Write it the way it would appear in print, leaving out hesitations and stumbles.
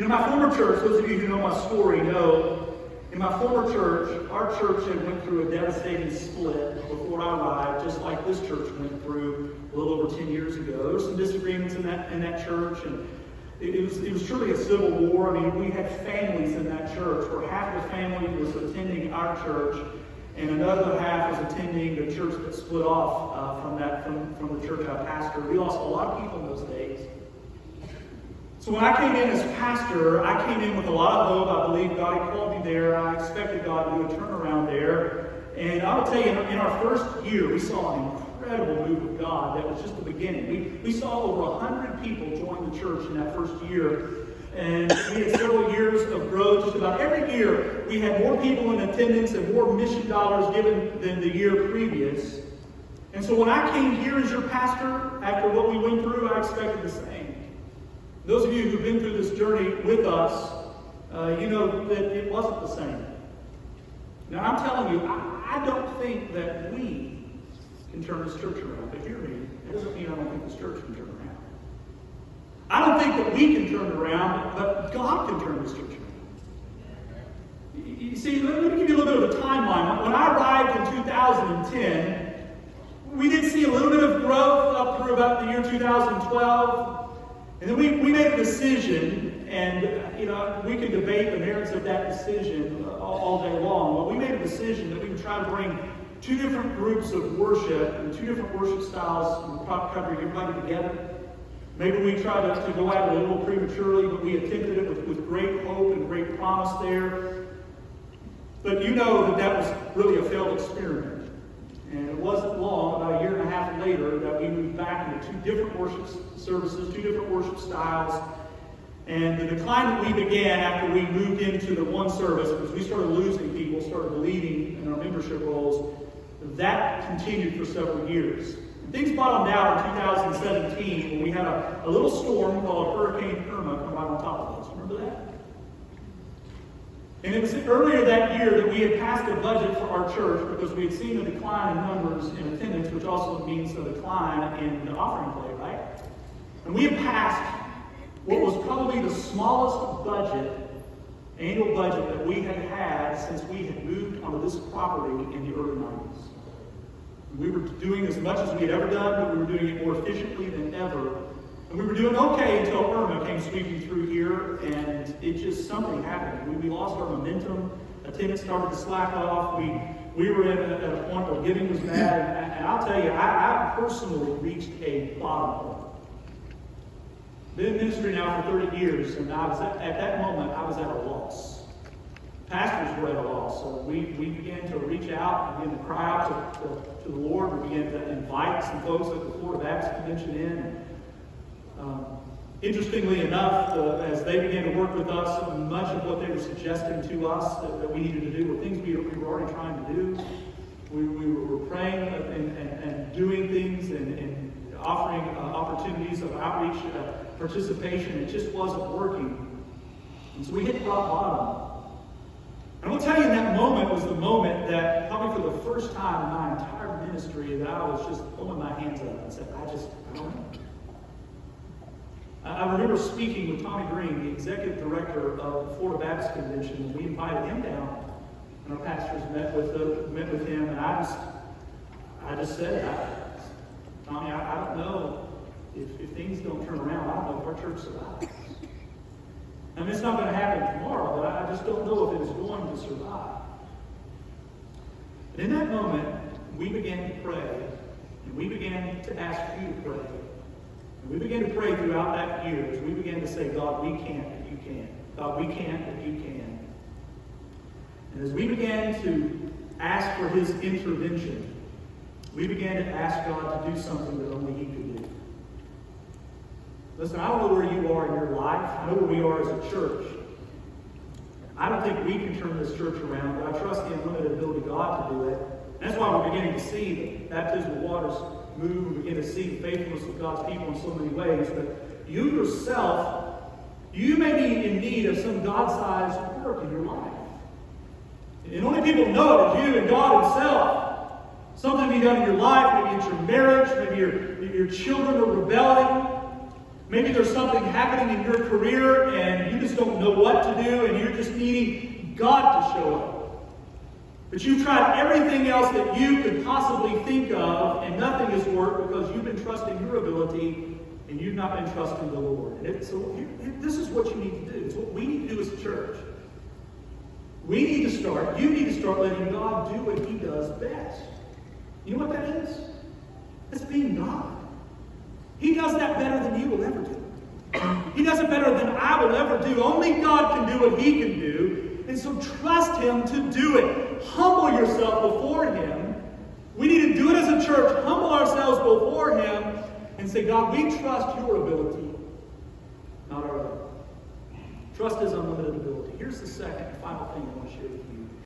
My former church, those of you who know my story know, in my former church, our church had went through a devastating split before I arrived, just like this church went through a little over 10 years ago. There were some disagreements in that church, and it was truly a civil war. I mean, we had families in that church where half the family was attending our church, and another half was attending the church that split off from the church I pastored. We lost a lot of people in those days. So when I came in as pastor, I came in with a lot of hope. I believed God had called me there. I expected God to do a turnaround there. And I will tell you, in our first year, we saw an incredible move of God. That was just the beginning. We saw over 100 people join the church in that first year. And we had several years of growth. Just about every year, we had more people in attendance and more mission dollars given than the year previous. And so when I came here as your pastor, after what we went through, I expected the same. Those of you who've been through this journey with us, you know that it wasn't the same. Now, I'm telling you, I don't think that we can turn this church around. But hear me, it doesn't mean I don't think this church can turn around. I don't think that we can turn it around, but God can turn this church around. You see, let me give you a little bit of a timeline. When I arrived in 2010, we did see a little bit of growth up through about the year 2012. And then we made a decision, and we can debate the merits of that decision all day long, but we made a decision that we would try to bring two different groups of worship and two different worship styles in the country, everybody together. Maybe we tried to go at it a little prematurely, but we attempted it with great hope and great promise there. But you know that was really a failed experiment. And it wasn't long, about a year and a half later, that we moved back into two different worship services, two different worship styles. And the decline that we began after we moved into the one service, because we started losing people, started leaving in our membership roles, that continued for several years. And things bottomed out in 2017 when we had a little storm called Hurricane Irma come right on top of us. Remember that? And it was earlier that year that we had passed a budget for our church because we had seen a decline in numbers in attendance, which also means a decline in the offering plate, right? And we had passed what was probably the smallest annual budget that we had had since we had moved onto this property in the early 90s. We were doing as much as we had ever done, but we were doing it more efficiently than ever. And we were doing okay until Irma came sweeping through here, and something happened. We lost our momentum. Attendance started to slack off. We were at a point where giving was bad. And I'll tell you, I personally reached a bottom point. Been in ministry now for 30 years, and at that moment, I was at a loss. Pastors were at a loss. So we began to reach out, began to cry out to the Lord. We began to invite some folks at the Florida Baptist Convention in. Interestingly enough, as they began to work with us, much of what they were suggesting to us that we needed to do were things we were already trying to do. We were praying and doing things and offering opportunities of outreach, participation. It just wasn't working. And so we hit rock bottom. And I will tell you, in that moment was the moment that probably for the first time in my entire ministry that I was just throwing my hands up and said, I don't know. I remember speaking with Tommy Green, the executive director of the Florida Baptist Convention, and we invited him down, and our pastors met with him, and I just said, Tommy, I don't know if things don't turn around. I don't know if our church survives. I mean, it's not going to happen tomorrow, but I just don't know if it is going to survive. And in that moment, we began to pray, and we began to ask you to pray. And we began to pray throughout that year as we began to say, God, we can't, but you can. God, we can't, but you can. And as we began to ask for his intervention, we began to ask God to do something that only he could do. Listen, I don't know where you are in your life. I know where we are as a church. I don't think we can turn this church around, but I trust the unlimited ability of God to do it. And that's why we're beginning to see the baptismal waters move and begin to see the faithfulness of God's people in so many ways. But you yourself, you may be in need of some God-sized work in your life. And only people know it is you and God himself. Something to be done in your life, maybe it's your marriage, maybe your children are rebelling. Maybe there's something happening in your career and you just don't know what to do and you're just needing God to show up. But you've tried everything else that you could possibly think of and nothing has worked because you've been trusting your ability and you've not been trusting the Lord. This is what you need to do. It's what we need to do as a church. You need to start letting God do what He does best. You know what that is? It's being God. He does that better than you will ever do. He does it better than I will ever do. Only God can do what He can do. And so trust Him to do it. Humble yourself before Him. We need to do it as a church. Humble ourselves before Him and say, God, we trust your ability, not our own. Trust His unlimited ability. Here's the second and final thing I want to share with you.